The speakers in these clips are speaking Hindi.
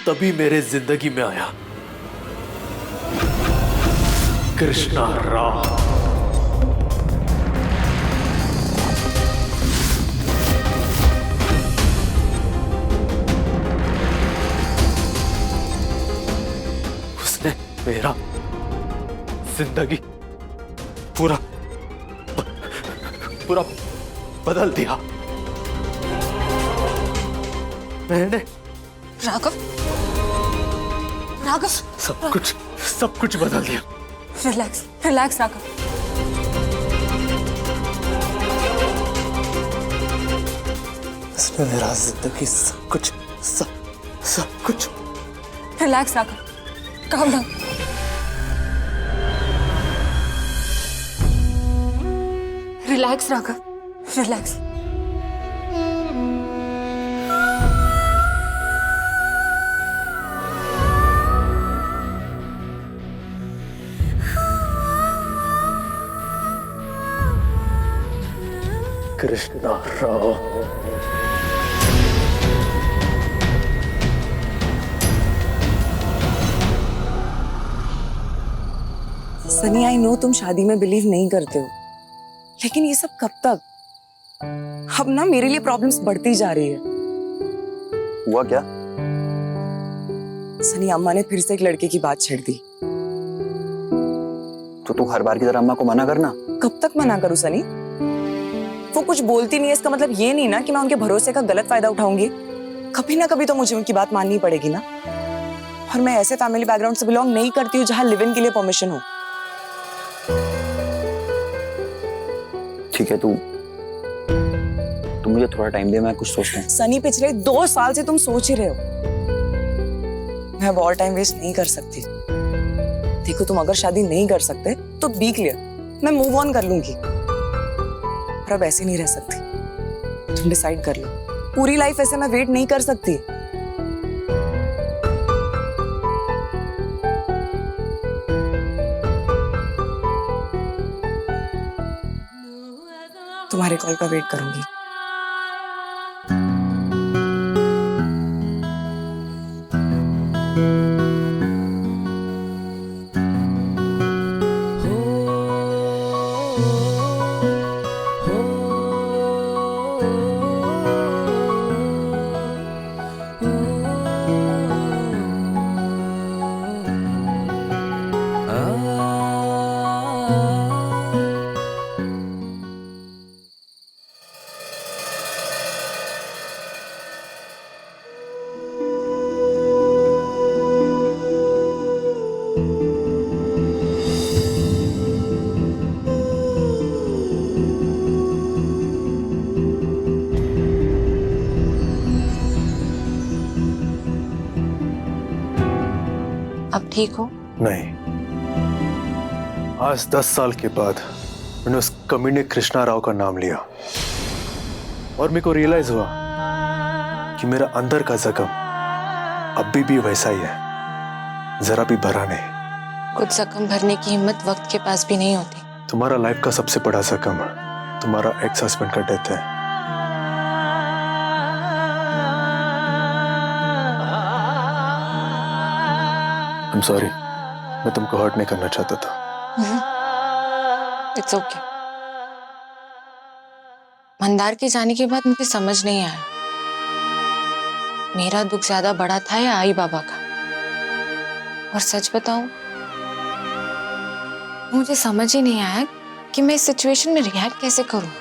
तभी मेरे जिंदगी में आया कृष्णा राव। उसने मेरा जिंदगी पूरा बदल दिया। मैंने राघव, राघव, सब कुछ बदल दिया। Relax, relax Raghav. उसने मेरा जिंदगी सब कुछ। Relax Raghav, calm down. Relax Raghav, relax. Krishna Rao, Sunny, I know तुम शादी में बिलीव नहीं करते हो, लेकिन ये सब कब तक? अब ना मेरे लिए प्रॉब्लम्स बढ़ती जा रही है। हुआ क्या? सनी, अम्मा ने फिर से एक लड़के की बात छेड़ दी। तो तू हर बार की तरह अम्मा को मना करना। कब तक मना करूं सनी? वो कुछ बोलती नहीं है, इसका मतलब ये नहीं ना कि मैं उनके भरोसे का गलत फायदा उठाऊंगी। कभी ना कभी तो मुझे उनकी बात माननी पड़ेगी ना। और मैं ऐसे फैमिली बैकग्राउंड से बिलोंग नहीं करती हूँ जहां लिव इन के लिए परमिशन हो। ठीक है, तू मुझे थोड़ा टाइम दे, मैं कुछ सोचता हूँ। सनी, पिछले 2 साल से तुम सोच ही रहे हो। मैं अब और टाइम वेस्ट नहीं कर सकती। देखो, तुम अगर शादी नहीं कर सकते तो बी क्लियर, मैं मूव ऑन कर लूंगी। पर अब ऐसे नहीं रह सकती। तुम डिसाइड कर लो। पूरी लाइफ ऐसे मैं वेट नहीं कर सकती। तुम्हारे कॉल का वेट करूंगी। अब ठीक हो? नहीं, आज 10 साल के बाद मैंने उस कमीने कृष्णा राव का नाम लिया और मेरे को रियलाइज हुआ कि मेरा अंदर का जख्म अभी भी वैसा ही है, जरा भी भरा नहीं। कुछ जख्म भरने की हिम्मत वक्त के पास भी नहीं होती। तुम्हारा लाइफ का सबसे बड़ा जख्म तुम्हारा एक्स हस्बैंड का डेथ है। I'm sorry, मैं तुमको हर्ट नहीं करना चाहता था। It's okay. मंदार के जाने के बाद मुझे समझ नहीं आया, मेरा दुख ज्यादा बड़ा था या आई बाबा का। और सच बताऊं, मुझे समझ ही नहीं आया कि मैं इस सिचुएशन में रिएक्ट कैसे करूं।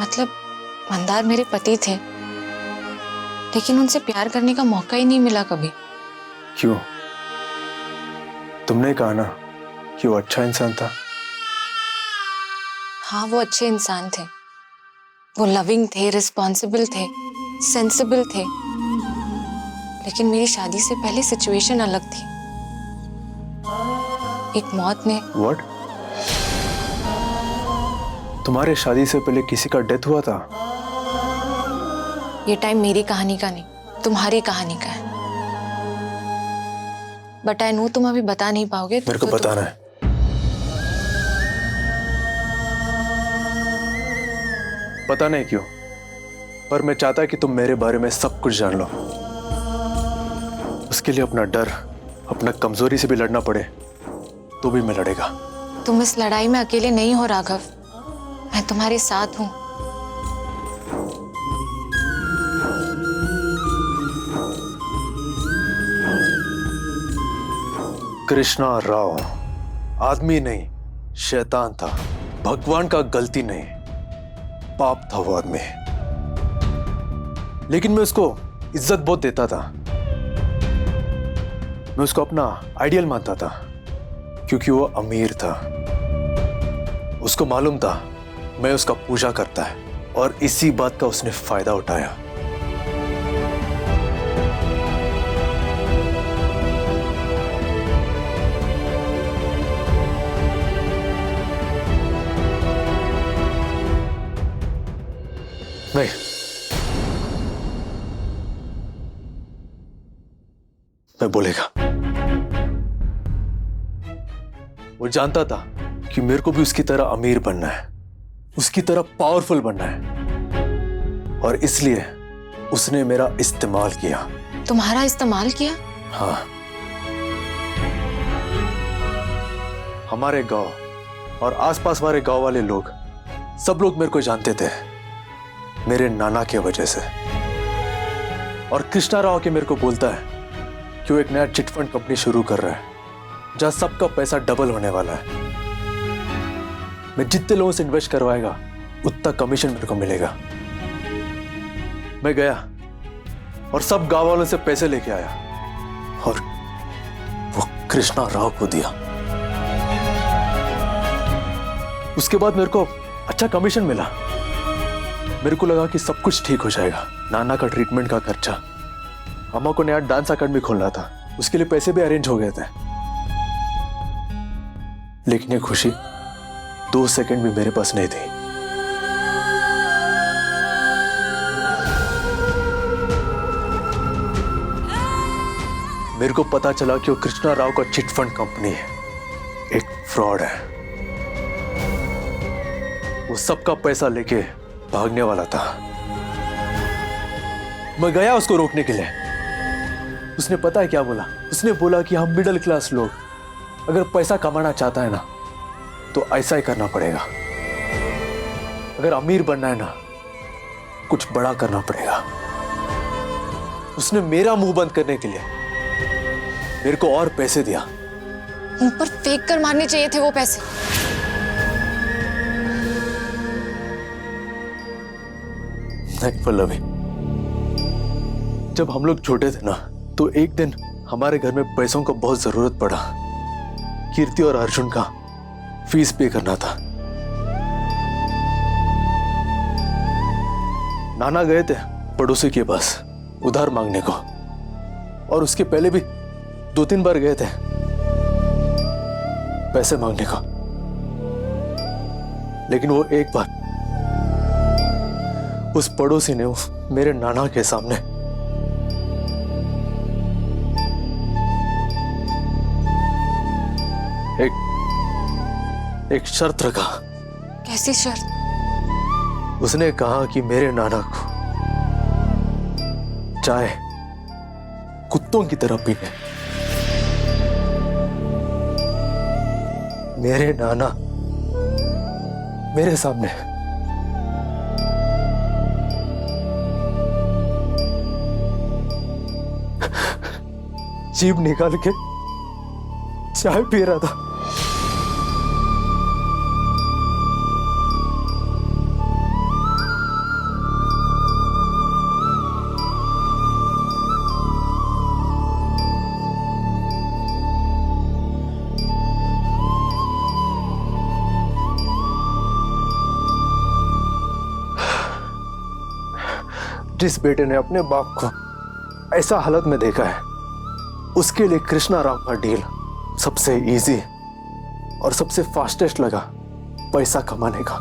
मतलब मंदार मेरे पति थे, लेकिन उनसे प्यार करने का मौका ही नहीं मिला कभी। क्यों? तुमने कहा ना कि वो अच्छा इंसान था। हाँ, वो अच्छे इंसान थे। वो लविंग थे, रिस्पॉन्सिबल थे, सेंसिबल थे। लेकिन मेरी शादी से पहले सिचुएशन अलग थी। एक मौत ने। What? तुम्हारे शादी से पहले किसी का डेथ हुआ था? ये टाइम मेरी कहानी का नहीं, तुम्हारी कहानी का है। बट आई नो तुम अभी बता नहीं पाओगे। मेरे को बताना है। पता नहीं क्यों, पर मैं चाहता कि तुम मेरे बारे में सब कुछ जान लो। उसके लिए अपना डर, अपना कमजोरी से भी लड़ना पड़े तो भी मैं लड़ेगा। तुम इस लड़ाई में अकेले नहीं हो राघव, मैं तुम्हारे साथ हूं। कृष्णा राव आदमी नहीं, शैतान था, भगवान का गलती नहीं, पाप था वो आदमी। लेकिन मैं उसको इज्जत बहुत देता था। मैं उसको अपना आइडियल मानता था क्योंकि वो अमीर था। उसको मालूम था मैं उसका पूजा करता है और इसी बात का उसने फायदा उठाया। नहीं, मैं बोलेगा। वो जानता था कि मेरे को भी उसकी तरह अमीर बनना है, उसकी तरह पावरफुल बनना है, और इसलिए उसने मेरा इस्तेमाल किया। तुम्हारा इस्तेमाल किया? हाँ। हमारे गांव और आसपास वाले गांव वाले लोग, सब लोग मेरे को जानते थे मेरे नाना के वजह से। और कृष्णा राव के मेरे को बोलता है कि वो एक नया चिटफंड कंपनी शुरू कर रहा है जहां सबका पैसा डबल होने वाला है। मैं जितने लोगों से इन्वेस्ट करवाएगा उतना कमीशन मेरे को मिलेगा। मैं गया और सब गांव वालों से पैसे लेके आया और वो कृष्णा राव को दिया। उसके बाद मेरे को अच्छा कमीशन मिला। मेरे को लगा कि सब कुछ ठीक हो जाएगा। नाना का ट्रीटमेंट का खर्चा, अम्मा को नया डांस अकेडमी खोलना था, उसके लिए पैसे भी अरेंज हो गए थे। लेकिन ये खुशी 2 सेकंड भी मेरे पास नहीं थी। मेरे को पता चला कि वो कृष्णा राव का चिटफंड कंपनी है, एक फ्रॉड है। वो सबका पैसा लेके भागने वाला था। मैं गया उसको रोकने के लिए। उसने पता है क्या बोला? उसने बोला कि हम मिडिल क्लास लोग अगर पैसा कमाना चाहता है ना तो ऐसा ही करना पड़ेगा। अगर अमीर बनना है ना, कुछ बड़ा करना पड़ेगा। उसने मेरा मुंह बंद करने के लिए मेरे को और पैसे दिया। मुंह पर फेंक कर मारने चाहिए थे वो पैसे। नहीं पल्लवी, जब हम लोग छोटे थे ना तो एक दिन हमारे घर में पैसों को बहुत जरूरत पड़ा। कीर्ति और अर्जुन का फीस पे करना था। नाना गए थे पड़ोसी के पास उधार मांगने को, और उसके पहले भी 2-3 बार गए थे पैसे मांगने को। लेकिन वो एक बार उस पड़ोसी ने मेरे नाना के सामने एक शर्त रखा। कैसी शर्त? उसने कहा कि मेरे नाना को चाय कुत्तों की तरह पीने। मेरे नाना मेरे सामने जीभ निकाल के चाय पी रहा था। जिस बेटे ने अपने बाप को ऐसा हालत में देखा है, उसके लिए कृष्णा राव का डील सबसे इजी और सबसे फास्टेस्ट लगा पैसा कमाने का।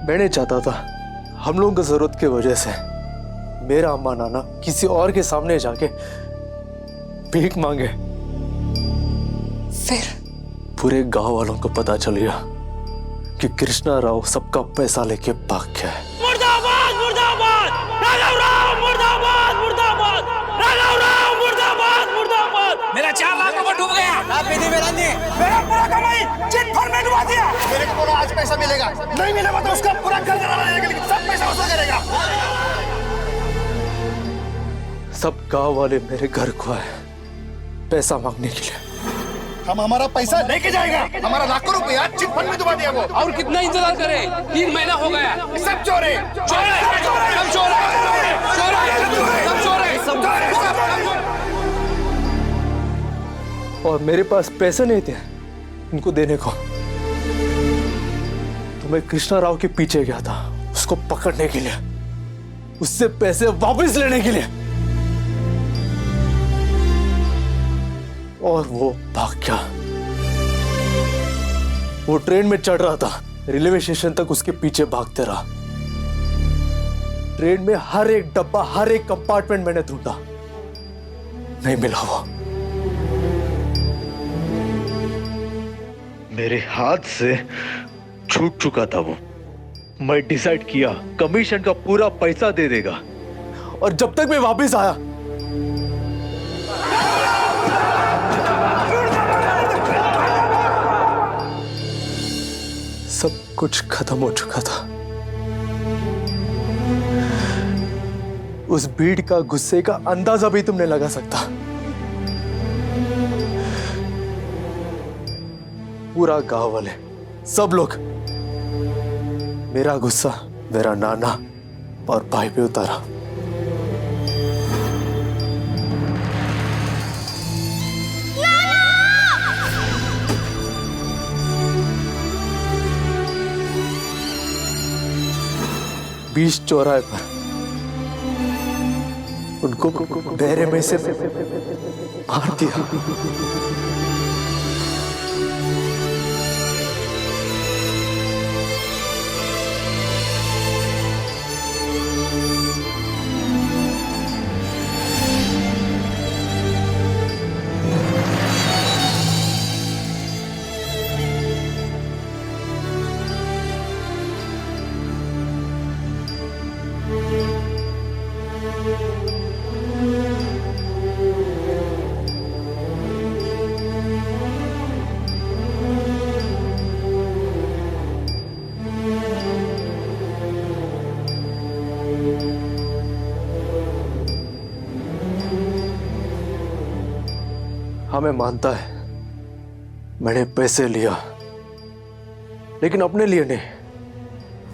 मैंने चाहता था हम लोगों की जरूरत की वजह से मेरा अम्मा नाना किसी और के सामने जाके भीख मांगे। फिर पूरे गांव वालों को पता चल गया कि कृष्णा राव सबका पैसा लेके भाग गया है। मुर्दाबाद मुर्दाबाद राघव राव, मुर्दाबाद मुर्दाबाद राघव राव, मुर्दाबाद मुर्दाबाद। मेरा 4 लाख रुपए डूब गया। मेरा पूरा कमाई चिट फंड में डुबा दिया। मेरे को बोला आज पैसा मिलेगा, नहीं मिलेगा तो उसका पूरा घर जला रहेगा, लेकिन सब पैसा वसूल करेगा। सब गांव वाले मेरे घर को आए पैसा मांगने के लिए। हम हमारा पैसा लेके जाएगा, हमारा लाखों रुपया चिट फंड में डुबा दिया वो। और कितना इंतजार करे, 3 महीना हो गया। सब चोर है, चोर है, सब चोर है, सब चोर है, सब चोर है। और मेरे पास पैसे नहीं थे उनको देने को, तो मैं कृष्णा राव के पीछे गया था उसको पकड़ने के लिए, उससे पैसे वापस लेने के लिए, और वो भाग गया। वो ट्रेन में चढ़ रहा था, रेलवे स्टेशन तक उसके पीछे भागते रहा। ट्रेन में हर एक डब्बा, हर एक कंपार्टमेंट मैंने ढूंढा, नहीं मिला वो। मेरे हाथ से छूट चुका था वो। मैं डिसाइड किया कमीशन का पूरा पैसा दे देगा, और जब तक मैं वापस आया सब कुछ खत्म हो चुका था। उस भीड़ का गुस्से का अंदाजा भी तुम नहीं लगा सकता। पूरा गांव वाले सब लोग मेरा गुस्सा मेरा नाना और भाई पे उतारा। बीच चौराहे पर उनको बहरे में से मार दिया। हमें मानता है मैंने पैसे लिया, लेकिन अपने लिए नहीं,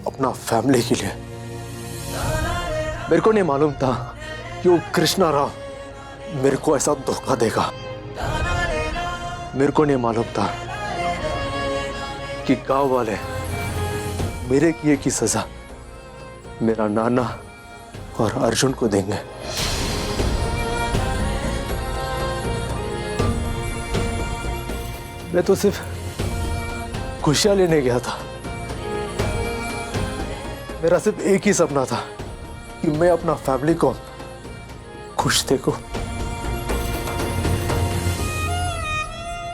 अपना फैमिली के लिए। मेरे को नहीं मालूम था कि वो कृष्णा राव मेरे को ऐसा धोखा देगा। मेरे को नहीं मालूम था कि गांव वाले मेरे किए की सजा मेरा नाना और अर्जुन को देंगे। मैं तो सिर्फ खुशियां लेने गया था। मेरा सिर्फ एक ही सपना था कि मैं अपना फैमिली को खुश देखूं।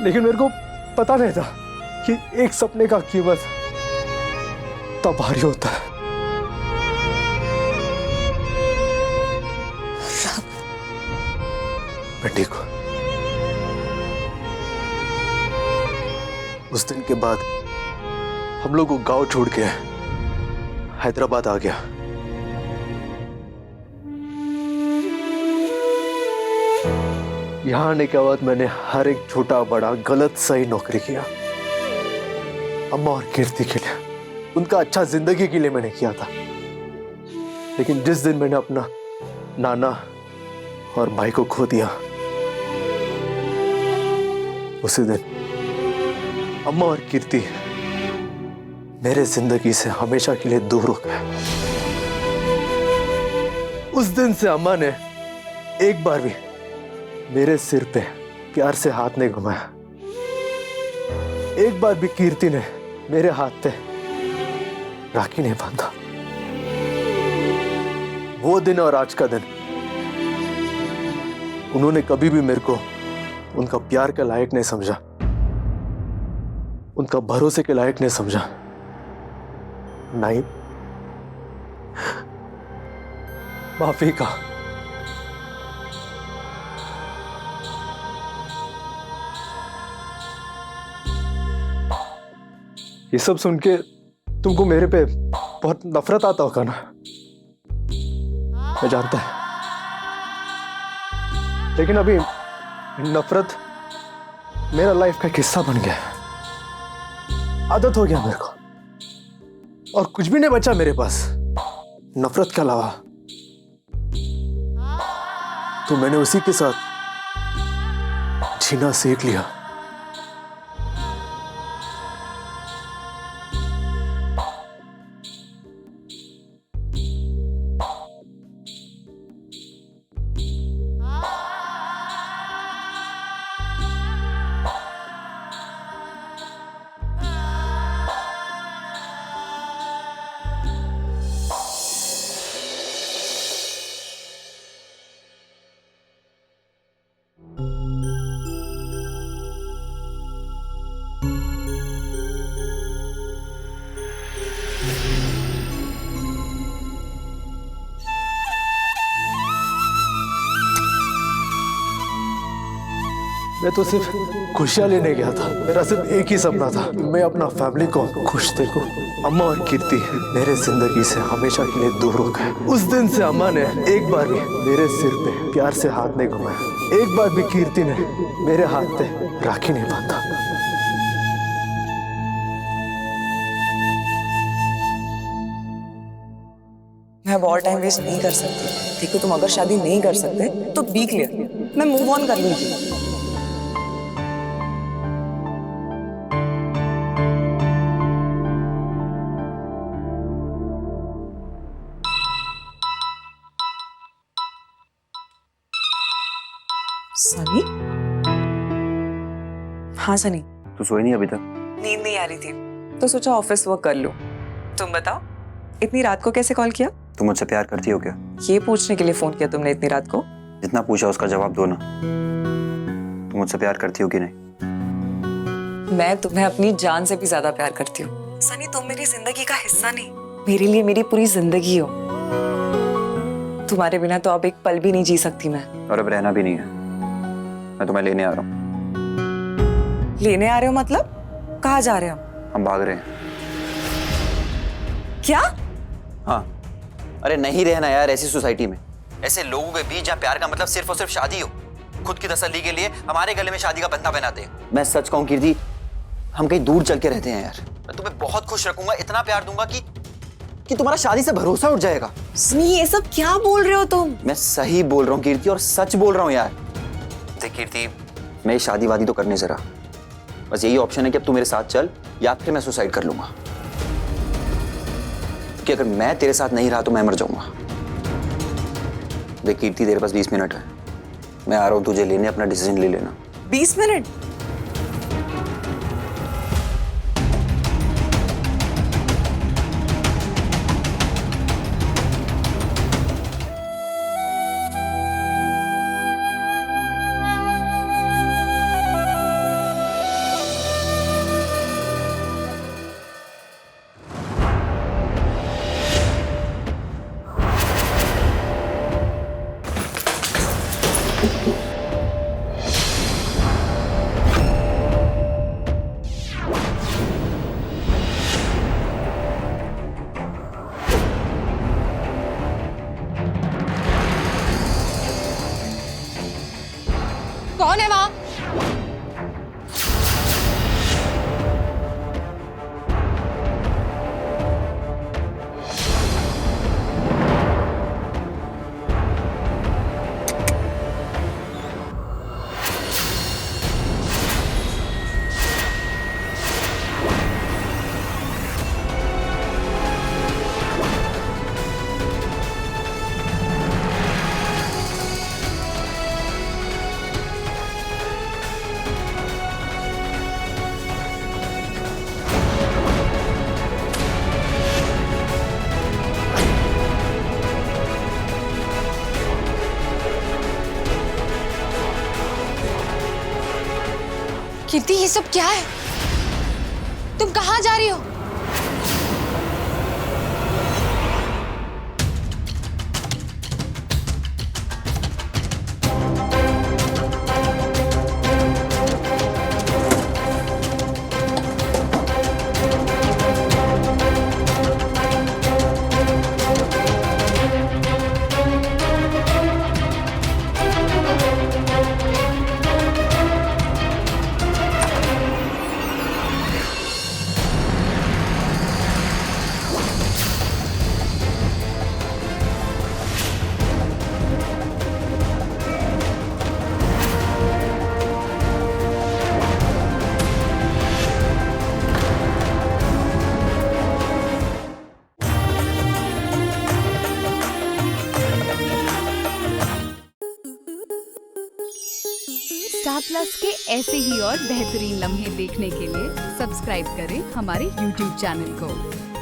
लेकिन मेरे को पता नहीं था कि एक सपने का कीमत तब भारी होता है। मैं ठीक हूं। उस दिन के बाद हम लोग को गांव छोड़ के हैदराबाद आ गया। यहां आने के बाद मैंने हर एक छोटा बड़ा गलत सही नौकरी किया, अम्मा और कीर्ति के लिए, उनका अच्छा जिंदगी के लिए मैंने किया था। लेकिन जिस दिन मैंने अपना नाना और भाई को खो दिया, उसी दिन अम्मा और कीर्ति मेरे जिंदगी से हमेशा के लिए दूर हो गए। उस दिन से अम्मा ने एक बार भी मेरे सिर पे प्यार से हाथ नहीं घुमाया। एक बार भी कीर्ति ने मेरे हाथ पे राखी नहीं बांधा। वो दिन और आज का दिन उन्होंने कभी भी मेरे को उनका प्यार के लायक नहीं समझा, उनका भरोसे के लायक नहीं समझा। नहीं, माफी का। ये सब सुन के तुमको मेरे पे बहुत नफरत आता होगा ना, मैं जानता है, लेकिन अभी नफरत मेरा लाइफ का एक हिस्सा बन गया है, आदत हो गया मेरे को, और कुछ भी नहीं बचा मेरे पास नफरत के अलावा। तो मैंने उसी के साथ जीना सीख लिया। मैं तो सिर्फ खुशियां लेने गया था। मेरा सिर्फ एक ही सपना था, मैं अपना फैमिली को खुश देखूं। अम्मा और कीर्ति मेरे जिंदगी से हमेशा के लिए दूर हो गए। उस दिन से अम्मा ने एक बार भी मेरे सिर पे प्यार से हाथ नहीं घुमाया, एक बार भी कीर्ति ने मेरे हाथ पे राखी नहीं बांधा। मैं अब और टाइम वेस्ट नहीं कर सकती। देखो तुम अगर शादी नहीं कर सकते तो बी क्लियर, मैं मूव ऑन कर लूंगी। सनी? हाँ सनी। तू सोई नहीं अभी तक? नींद नहीं आ रही थी तो सोचा ऑफिस वर्क कर लूं। तुम बताओ इतनी रात को कैसे कॉल किया? तुम मुझसे प्यार करती हो क्या? ये पूछने के लिए फोन किया तुमने इतनी रात को? जितना पूछा उसका जवाब दो ना। तुम मुझसे प्यार करती हो कि नहीं? मैं तुम्हें अपनी जान से भी ज्यादा प्यार करती हूँ सनी। तुम मेरी जिंदगी का हिस्सा नहीं, मेरे लिए मेरी पूरी जिंदगी हो। तुम्हारे बिना तो अब एक पल भी नहीं जी सकती मैं। और अब रहना भी नहीं है। मैं तुम्हें लेने आ रहा हूँ। लेने आ रहे हो मतलब? कहाँ जा रहे हो? हम भाग रहे हैं। क्या? हाँ, अरे नहीं रहना यार ऐसी सोसाइटी में, ऐसे लोगों के बीच जहाँ प्यार का मतलब सिर्फ और सिर्फ शादी हो। खुद की तसल्ली के लिए हमारे गले में शादी का बंधा पहनाते हैं। मैं सच कहूँ कीर्ति, हम कहीं दूर चल के रहते हैं यार। मैं तुम्हें बहुत खुश रखूंगा, इतना प्यार दूंगा कि तुम्हारा शादी से भरोसा उठ जाएगा। सनी ये सब क्या बोल रहे हो तुम? मैं सही बोल रहा हूँ कीर्ति, और सच बोल रहा हूँ यार। देख कीर्ति, मैं शादी वादी तो करने से रहा, बस यही ऑप्शन है कि अब तू मेरे साथ चल या फिर मैं सुसाइड कर लूंगा। कि अगर मैं तेरे साथ नहीं रहा तो मैं मर जाऊंगा। देख कीर्ति, तेरे पास 20 मिनट है, मैं आ रहा हूं तुझे लेने, अपना डिसीजन ले लेना। 20 मिनट? कौन है वहां? कीर्ति ये सब क्या है? तुम कहाँ जा रही हो? प्लस के ऐसे ही और बेहतरीन लम्हे देखने के लिए सब्सक्राइब करें हमारे YouTube चैनल को।